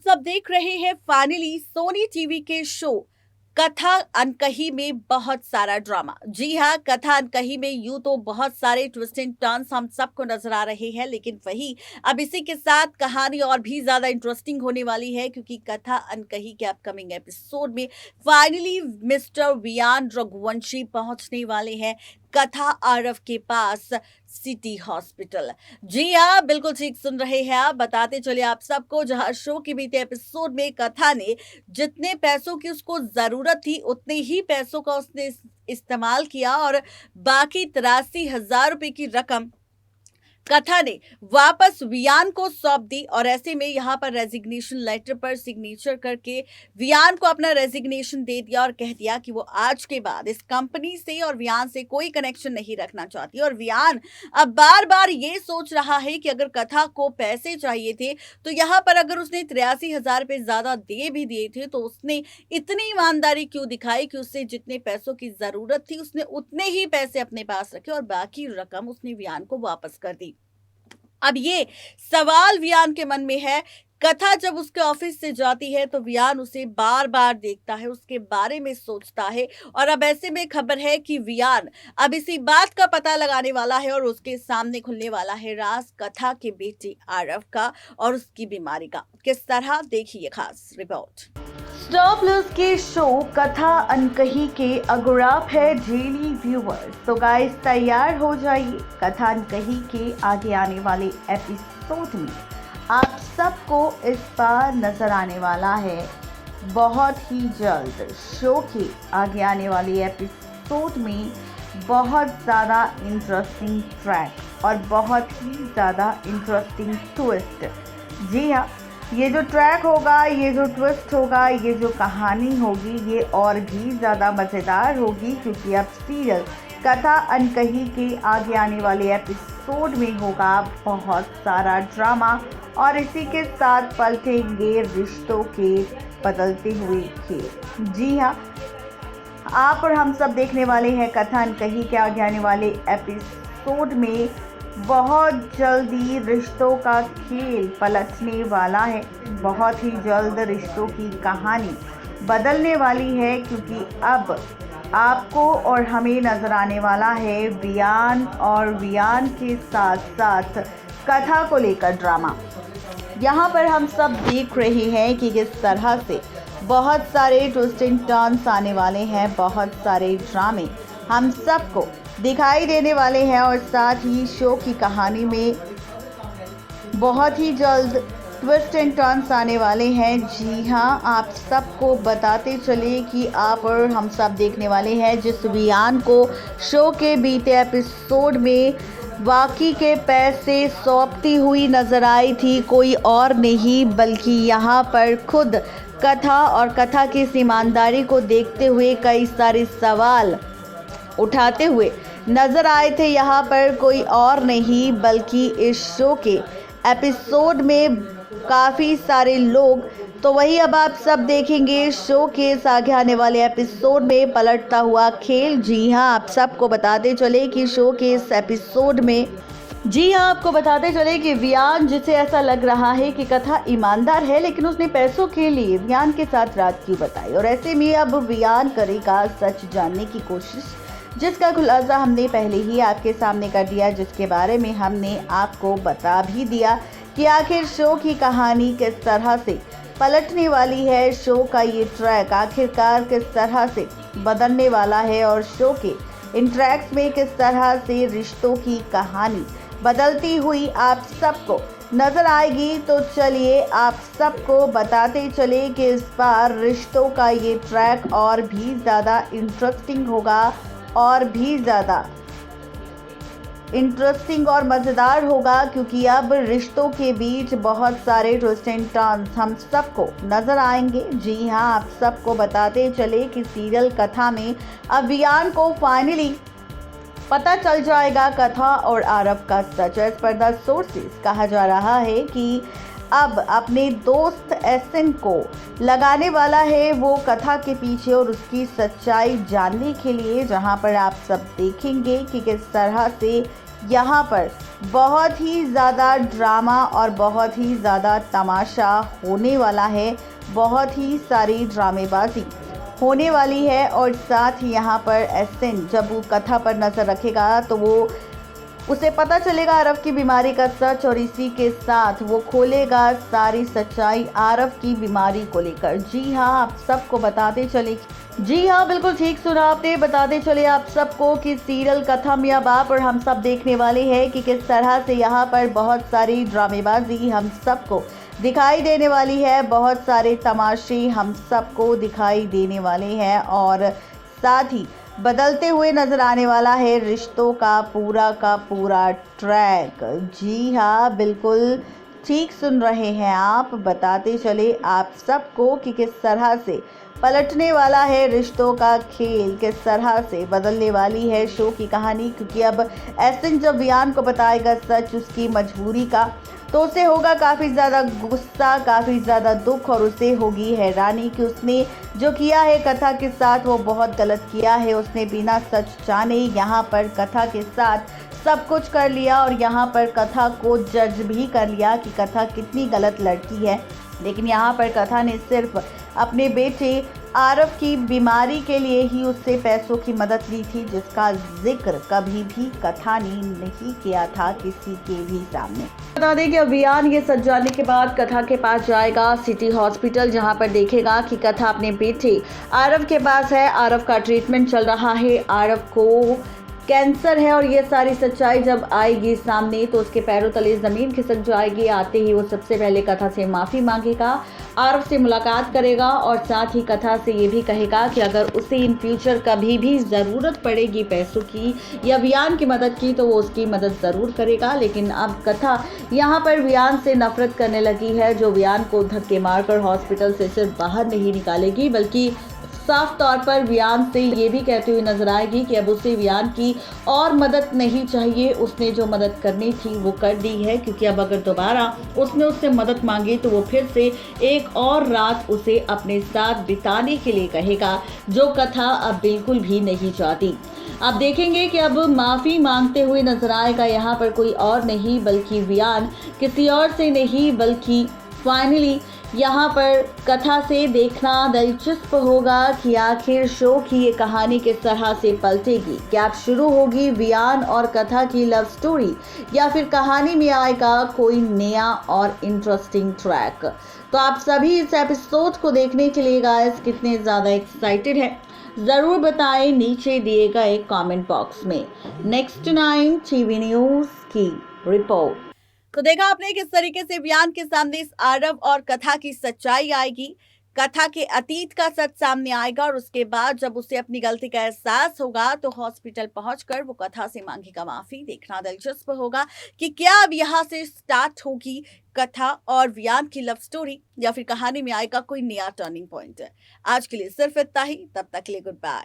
सब देख रहे हैं फाइनली सोनी टीवी के शो कथा अनकही में बहुत सारा ड्रामा। जी हाँ, कथा अनकही में यूं तो बहुत सारे ट्विस्ट एंड टर्न्स हम सबको नजर आ रहे हैं, लेकिन वही अब इसी के साथ कहानी और भी ज्यादा इंटरेस्टिंग होने वाली है, क्योंकि कथा अनकही के अपकमिंग एपिसोड में फाइनली मिस्टर वियान रघुवंशी पहुंचने वाले हैं कथा आरव के पास सिटी हॉस्पिटल। जी हाँ, बिल्कुल ठीक सुन रहे हैं आप। बताते चले आप सबको, जहां शो के बीते एपिसोड में कथा ने जितने पैसों की उसको जरूरत थी उतने ही पैसों का उसने इस्तेमाल किया और बाकी 83,000 रुपए की रकम कथा ने वापस वियान को सौंप दी। और ऐसे में यहाँ पर रेजिग्नेशन लेटर पर सिग्नेचर करके वियान को अपना रेजिग्नेशन दे दिया और कह दिया कि वो आज के बाद इस कंपनी से और वियान से कोई कनेक्शन नहीं रखना चाहती। और वियान अब बार बार ये सोच रहा है कि अगर कथा को पैसे चाहिए थे तो यहाँ पर अगर उसने 83,000 रुपए ज्यादा दे भी दिए थे तो उसने इतनी ईमानदारी क्यों दिखाई कि उससे जितने पैसों की जरूरत थी उसने उतने ही पैसे अपने पास रखे और बाकी रकम उसने वियान को वापस कर दी। अब ये सवाल वियान के मन में है। कथा जब उसके ऑफिस से जाती है तो वियान उसे बार बार देखता है, उसके बारे में सोचता है। और अब ऐसे में खबर है कि वियान अब इसी बात का पता लगाने वाला है और उसके सामने खुलने वाला है राज कथा के बेटे आरव का और उसकी बीमारी का। किस तरह, देखिए खास रिपोर्ट। स्टार प्लस के शो कथा अनकही के अगर आप है डेली व्यूअर्स तो गाइस तैयार हो जाइए। कथा अनकही के आगे आने वाले एपिसोड में आप सबको इस बार नजर आने वाला है बहुत ही जल्द। शो के आगे आने वाले एपिसोड में बहुत ज़्यादा इंटरेस्टिंग ट्रैक और बहुत ही ज़्यादा इंटरेस्टिंग ट्विस्ट। जी हाँ, ये जो ट्रैक होगा, ये जो ट्विस्ट होगा, ये जो कहानी होगी, ये और भी ज़्यादा मज़ेदार होगी, क्योंकि अब सीरियल कथा अनकही के आगे आने वाले एपिसोड में होगा बहुत सारा ड्रामा और इसी के साथ पलटेंगे रिश्तों के बदलते हुए खेल। जी हाँ, आप और हम सब देखने वाले हैं कथा अनकही के आगे आने वाले एपिसोड में बहुत जल्दी रिश्तों का खेल पलटने वाला है। बहुत ही जल्द रिश्तों की कहानी बदलने वाली है, क्योंकि अब आपको और हमें नज़र आने वाला है वियान और वियान के साथ साथ कथा को लेकर ड्रामा। यहाँ पर हम सब देख रहे हैं कि किस तरह से बहुत सारे ट्विस्ट एंड टर्न्स आने वाले हैं, बहुत सारे ड्रामे हम सबको दिखाई देने वाले हैं और साथ ही शो की कहानी में बहुत ही जल्द ट्विस्ट एंड टर्न्स आने वाले हैं। जी हाँ, आप सबको बताते चले कि आप और हम सब देखने वाले हैं जिस वियान को शो के बीते एपिसोड में बाकी के पैसे सौंपती हुई नजर आई थी, कोई और नहीं बल्कि यहाँ पर खुद कथा और कथा की इस ईमानदारी को देखते हुए कई सारे सवाल उठाते हुए नजर आए थे। यहाँ पर कोई और नहीं बल्कि इस शो के एपिसोड में काफ़ी सारे लोग। तो वही अब आप सब देखेंगे शो के आगे आने वाले एपिसोड में पलटता हुआ खेल। जी हाँ, आप सबको बताते चले कि शो के इस एपिसोड में आपको बताते चले कि वियान, जिसे ऐसा लग रहा है कि कथा ईमानदार है, लेकिन उसने पैसों के लिए वियान के साथ रात क्यों बताई। और ऐसे में अब वियान करेगा सच जानने की कोशिश, जिसका खुलासा हमने पहले ही आपके सामने कर दिया, जिसके बारे में हमने आपको बता भी दिया कि आखिर शो की कहानी किस तरह से पलटने वाली है, शो का ये ट्रैक आखिरकार किस तरह से बदलने वाला है और शो के इन ट्रैक्स में किस तरह से रिश्तों की कहानी बदलती हुई आप सबको नजर आएगी। तो चलिए आप सबको बताते चले कि इस बार रिश्तों का ये ट्रैक और भी ज़्यादा इंटरेस्टिंग होगा और भी ज़्यादा इंटरेस्टिंग और मज़ेदार होगा, क्योंकि अब रिश्तों के बीच बहुत सारे ट्विस्ट एंड टर्न्स हम सबको नज़र आएंगे। जी हाँ, आप सबको बताते चले कि सीरियल कथा में अब वियान को फाइनली पता चल जाएगा कथा और आरव का सच। एज पर द सोर्सेस कहा जा रहा है कि अब अपने दोस्त एसएन को लगाने वाला है वो कथा के पीछे और उसकी सच्चाई जानने के लिए, जहां पर आप सब देखेंगे कि किस तरह से यहाँ पर बहुत ही ज़्यादा ड्रामा और बहुत ही ज़्यादा तमाशा होने वाला है, बहुत ही सारी ड्रामेबाजी होने वाली है। और साथ ही यहाँ पर एहसन जब वो कथा पर नज़र रखेगा तो उसे पता चलेगा आरव की बीमारी का सच, और इसी के साथ वो खोलेगा सारी सच्चाई आरव की बीमारी को लेकर। जी हाँ, आप सबको बताते चले, जी हाँ बिल्कुल ठीक सुना आपने, बताते चले आप सबको कि सीरियल कथा मियां बाप और हम सब देखने वाले हैं कि किस तरह से यहाँ पर बहुत सारी ड्रामेबाजी हम सबको दिखाई देने वाली है, बहुत सारे तमाशे हम सबको दिखाई देने वाले हैं। और साथ ही बदलते हुए नजर आने वाला है रिश्तों का पूरा ट्रैक। जी हाँ बिल्कुल ठीक सुन रहे हैं आप, बताते चले आप सबको कि किस तरह से पलटने वाला है रिश्तों का खेल, किस तरह से बदलने वाली है शो की कहानी। क्योंकि अब एहसन जब वियान को बताएगा सच उसकी मजबूरी का, तो उसे होगा काफ़ी ज़्यादा गुस्सा, काफ़ी ज़्यादा दुख, और उसे होगी हैरानी कि उसने जो किया है कथा के साथ वो बहुत गलत किया है। उसने बिना सच जाने यहाँ पर कथा के साथ सब कुछ कर लिया, और यहाँ पर कथा को जज भी कर लिया कि कथा कितनी गलत लड़की है। लेकिन यहाँ पर कथा ने सिर्फ अपने बेटे आरव की बीमारी के लिए ही उससे पैसों की मदद ली थी, जिसका जिक्र कभी भी कथा ने नहीं किया था किसी के भी सामने। बता दें कि अभियान ये सच जानने के बाद कथा के पास जाएगा सिटी हॉस्पिटल, जहां पर देखेगा कि कथा अपने बेटे आरव के पास है, आरव का ट्रीटमेंट चल रहा है, आरव को कैंसर है। और ये सारी सच्चाई जब आएगी सामने तो उसके पैरों तले ज़मीन खिसक जाएगी। आते ही वो सबसे पहले कथा से माफ़ी मांगेगा, आरव से मुलाकात करेगा, और साथ ही कथा से ये भी कहेगा कि अगर उसे इन फ्यूचर कभी भी ज़रूरत पड़ेगी पैसों की या वियान की मदद की तो वो उसकी मदद ज़रूर करेगा। लेकिन अब कथा यहाँ पर वियान से नफरत करने लगी है, जो वियान को धक्के मारकर हॉस्पिटल से सिर्फ बाहर नहीं निकालेगी बल्कि साफ तौर पर वियान से ये भी कहती हुई नजर आएगी कि अब उसे वियान की और मदद नहीं चाहिए, उसने जो मदद करनी थी वो कर दी है। क्योंकि अब अगर दोबारा उसने उससे मदद मांगी तो वो फिर से एक और रात उसे अपने साथ बिताने के लिए कहेगा, जो कथा अब बिल्कुल भी नहीं चाहती। आप देखेंगे कि अब माफ़ी मांगते हुए नजर आएगा यहाँ पर कोई और नहीं बल्कि वियान, किसी और से नहीं बल्कि फाइनली यहाँ पर कथा से देखना दिलचस्प होगा कि आखिर शो की ये कहानी किस तरह से पलटेगी। क्या अब शुरू होगी वियान और कथा की लव स्टोरी, या फिर कहानी में आएगा कोई नया और इंटरेस्टिंग ट्रैक। तो आप सभी इस एपिसोड को देखने के लिए गाइस कितने ज़्यादा एक्साइटेड हैं, ज़रूर बताएं नीचे दिए गए कमेंट बॉक्स में। नेक्स्ट 9 टीवी न्यूज़ की रिपोर्ट। तो देखा आपने किस तरीके से वियान के सामने इस आरव और कथा की सच्चाई आएगी, कथा के अतीत का सच सामने आएगा, और उसके बाद जब उसे अपनी गलती का एहसास होगा तो हॉस्पिटल पहुंचकर वो कथा से मांगेगा माफी। देखना दिलचस्प होगा कि क्या अब यहाँ से स्टार्ट होगी कथा और वियान की लव स्टोरी, या फिर कहानी में आएगा कोई नया टर्निंग पॉइंट। आज के लिए सिर्फ इतना ही, तब तक के लिए गुड बाय।